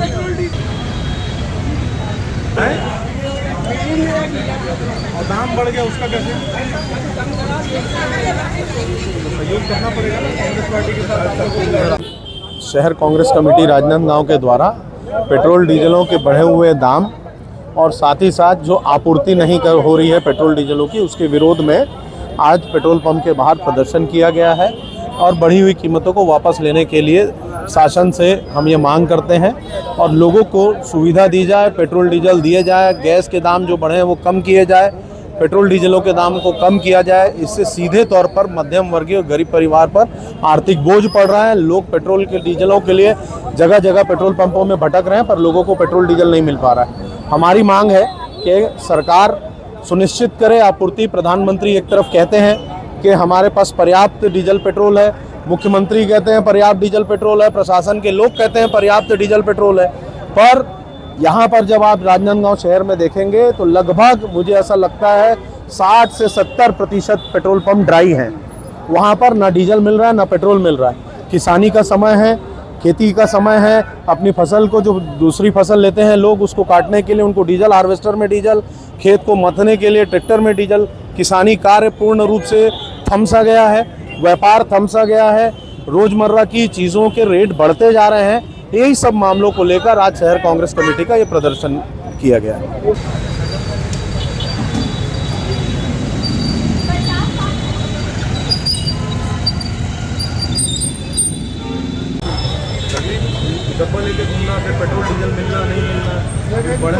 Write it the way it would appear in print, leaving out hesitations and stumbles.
और दाम बढ़ गया उसका कैसे सहयोग करना पड़ेगा ना कांग्रेस पार्टी के साथ। शहर कांग्रेस कमेटी राजनांदगांव के द्वारा पेट्रोल डीजलों के बढ़े हुए दाम और साथ ही साथ जो आपूर्ति नहीं हो रही है पेट्रोल डीजलों की, उसके विरोध में आज पेट्रोल पंप के बाहर प्रदर्शन किया गया है और बढ़ी हुई कीमतों को वापस लेने के लिए शासन से हम ये मांग करते हैं और लोगों को सुविधा दी जाए, पेट्रोल डीजल दिए जाए, गैस के दाम जो बढ़े हैं वो कम किए जाए, पेट्रोल डीजलों के दाम को कम किया जाए। इससे सीधे तौर पर मध्यम वर्गीय और गरीब परिवार पर आर्थिक बोझ पड़ रहा है। लोग पेट्रोल के डीजलों के लिए जगह जगह पेट्रोल पंपों में भटक रहे हैं, पर लोगों को पेट्रोल डीजल नहीं मिल पा रहा है। हमारी मांग है कि सरकार सुनिश्चित करे आपूर्ति। प्रधानमंत्री एक तरफ कहते हैं कि हमारे पास पर्याप्त डीजल पेट्रोल है, मुख्यमंत्री कहते हैं पर्याप्त डीजल पेट्रोल है, प्रशासन के लोग कहते हैं पर्याप्त डीजल पेट्रोल है, पर यहाँ पर जब आप राजनांदगांव शहर में देखेंगे तो लगभग मुझे ऐसा लगता है 60 से 70% पेट्रोल पंप ड्राई हैं। वहाँ पर ना डीजल मिल रहा है ना पेट्रोल मिल रहा है। किसानी का समय है, खेती का समय है, अपनी फसल को जो दूसरी फसल लेते हैं लोग, उसको काटने के लिए उनको डीजल, हार्वेस्टर में डीजल, खेत को मथने के लिए ट्रैक्टर में डीजल। किसानी कार्य पूर्ण रूप से थमसा गया है, व्यापार थमसा गया है, रोजमर्रा की चीज़ों के रेट बढ़ते जा रहे हैं। यही सब मामलों को लेकर आज शहर कांग्रेस कमेटी का ये प्रदर्शन किया गया है। डब्बा लेके घूमना, फिर पेट्रोल डीजल मिलना नहीं मिलना, बड़े